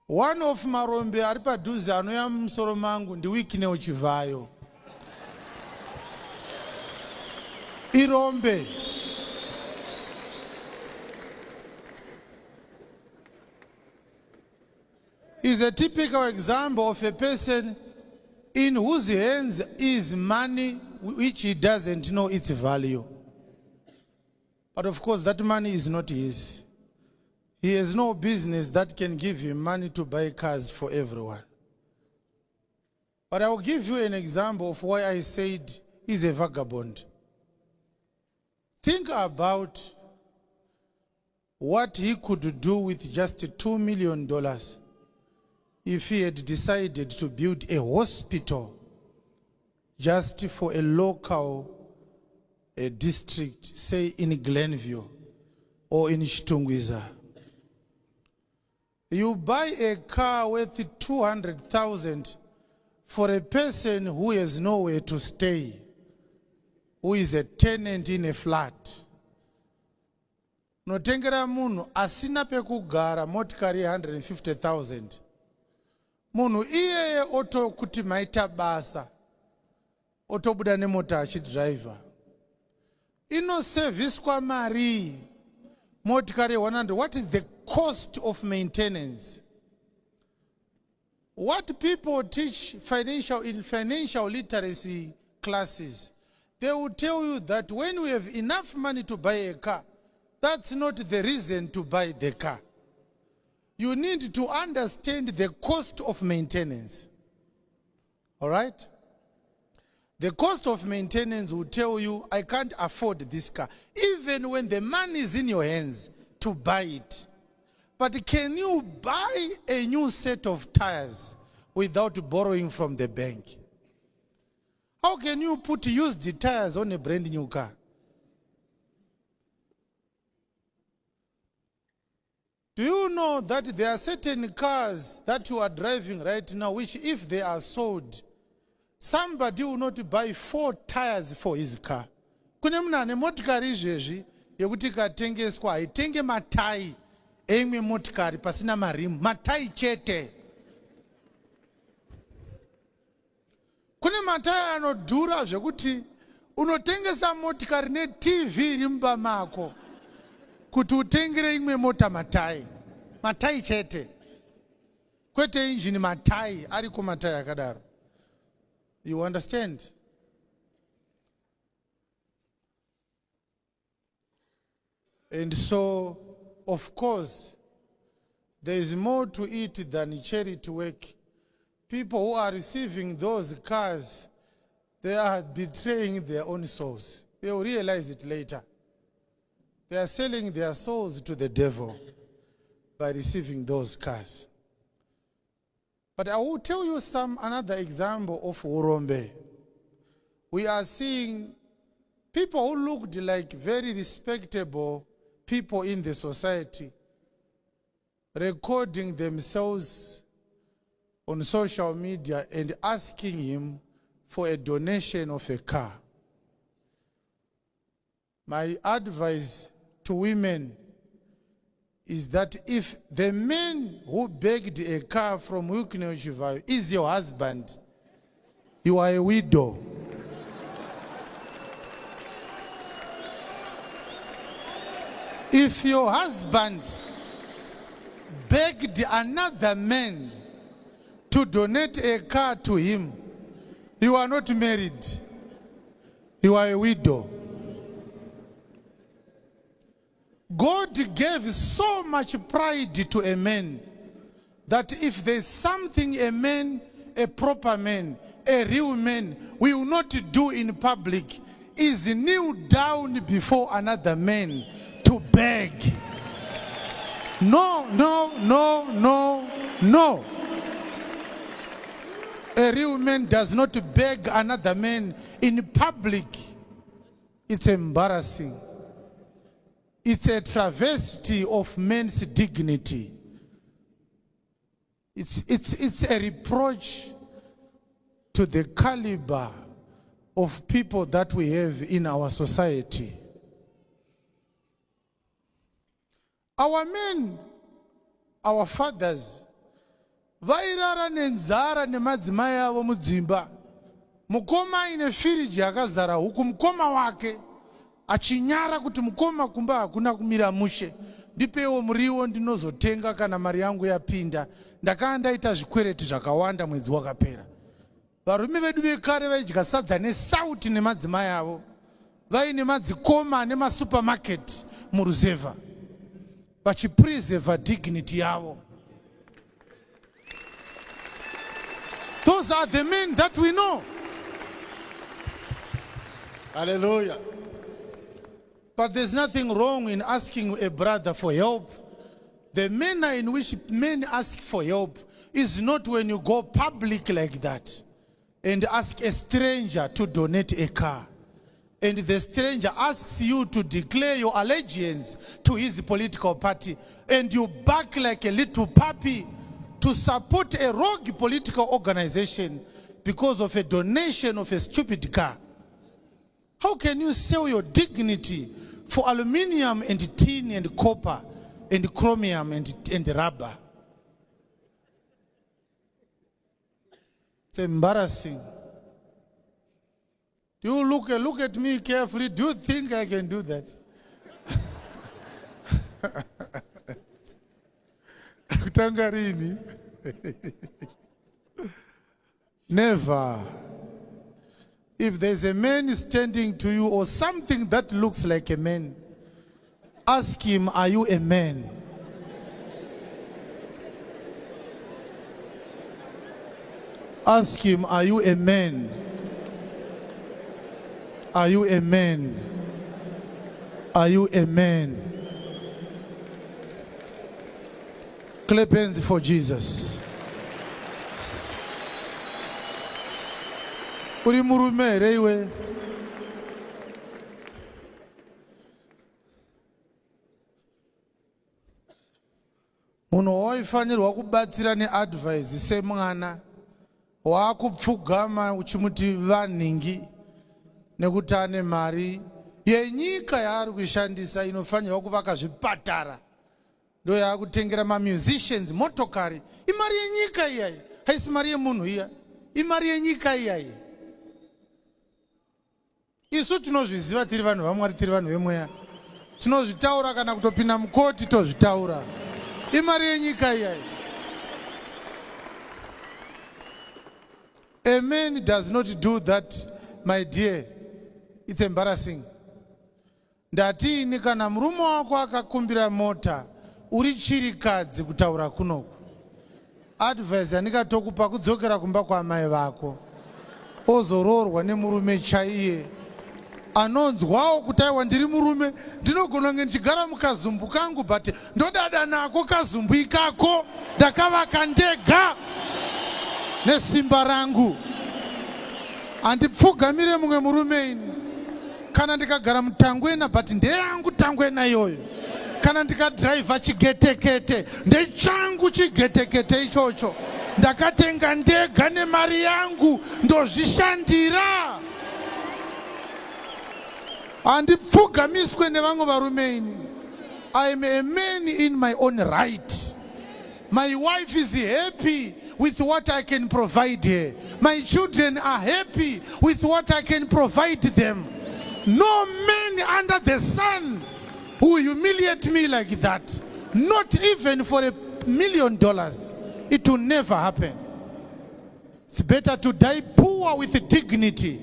One of marombe ari padhuze anoya musoro mangu ndi Wicknell Chivhayo. Irombe. Is a typical example of a person in whose hands is money which he doesn't know its value. But of course that money is not his. He has no business that can give him money to buy cars for everyone. But I will give you an example of why I said he's a vagabond. Think about what he could do with just $2 million if he had decided to build a hospital just for a local district, say in Glenview or in Chitungwiza. You buy a car worth 200,000 for a person who has nowhere to stay, who is a tenant in a flat. Notengera munhu asina pekugara motikari 150,000. Munhu iyeye oto kuti maita basa, otobuda nemota achidriver. Inoserviswa mari motikari 100. What is the cost of maintenance? What people teach in financial literacy classes, they will tell you that when we have enough money to buy a car, that's not the reason to buy the car. You need to understand the cost of maintenance. All right? The cost of maintenance will tell you, I can't afford this car, even when the money is in your hands to buy it. But can you buy a new set of tires without borrowing from the bank? How can you put used tires on a brand new car? Do you know that there are certain cars that you are driving right now, which if they are sold, somebody will not buy 4 tires for his car? Kune muna nemotikari izvezvi yekuti ikatengeswa haitenge matai emwe motikari pasina marimu, matai chete. Kune matai anodhura zvekuti unotengesa motikari ne TV iri mumba mako kuti utengere imwe mota matai. Matai chete. Kwete engine matai, ariko matai akadaro. You understand? And so, of course, there is more to it than charity work. People who are receiving those cars, they are betraying their own souls. They will realize it later. They are selling their souls to the devil by receiving those cars. But I will tell you another example of urombe. We are seeing people who looked like very respectable people in the society recording themselves on social media and asking him for a donation of a car. My advice to women is that if the man who begged a car from Wicknell Chivhayo is your husband, you are a widow. If your husband begged another man to donate a car to him, you are not married. You are a widow. God gave so much pride to a man that if there's something a man, a proper man, a real man will not do in public, is kneel down before another man to beg. No, no, no, no, no. A real man does not beg another man in public. It's embarrassing. It's a travesty of men's dignity. It's a reproach to the caliber of people that we have in our society. Our men, our fathers, vairara nenzara nemadzimai avo mudzimba. Mukoma aine firiji yakazara huku, mukoma wake achinyara kuti mukoma kumba hakuna kumira mushe, ndipewo muriwo ndinozotenga kana mari yangu yapinda. Ndakanga ndaita zvikwereti zvakawanda mwedzi wakapera. Varume vedu vekare vaidya sadza nesauti nemadzimai avo, vaine madzikoma nemasupermarket muruzevha, vachipreserva dignity yavo. Those are the men that we know. Hallelujah. But there's nothing wrong in asking a brother for help. The manner in which men ask for help is not when you go public like that and ask a stranger to donate a car, and the stranger asks you to declare your allegiance to his political party, and you bark like a little puppy to support a rogue political organization because of a donation of a stupid car. How can you sell your dignity for aluminium and tin and copper and chromium and rubber? It's embarrassing. Do you look at me carefully? Do you think I can do that? Kutangarini. Never. If there's a man standing to you or something that looks like a man, ask him, are you a man? Ask him, are you a man? Are you a man? Are you a man? Clap hands for Jesus. Uri murume reiwe. Munhu waifanirwa kubatsira neadvice semwana wakupfugama uchimuti vanhingi nekuti ane mari yenyika yaari kushandisa inofanirwa kuvaka zvipatara, ndo yaakutengera mamusicians motokari. Imari yenyika iyayi, haisi mari yemunhu iya, imari yenyika iyayi. Isu tinozviziva tiri vanhu vaMwari, tiri vanhu vemweya, tinozvitaura kana kutopinda mukoti tozvitaura. Imari yenyika iyayi. A man does not do that, my dear. It's embarrassing. Ndatini kana murume wako akakumbira mota, uri chirikadzi kutaura kunoku. Advice andikatokupa kudzokera kumba kwaamai vako, ozororwa nemurume chaiye anonzwawo kuti aiwa ndiri murume, ndinogona kunge ndichigara mukazumbu kangu, but ndodada nako kazumbu ikako, ndakavaka ndega nesimba rangu. Handipfugamire mumwe murume ini. Kana ndikagara mutangwena, but ndeyangu tangwena iyoyo. Kana ndikadhiraivha chigetekete, ndechangu chigetekete ichocho. Ndakatenga ndega nemari yangu, ndozvishandira. Handipfugamiswe nevamwe varume ini. I am a man in my own right. My wife is happy with what I can provide her. My children are happy with what I can provide them. No man under the sun who humiliate me like that. Not even for $1 million. It will never happen. It's better to die poor with dignity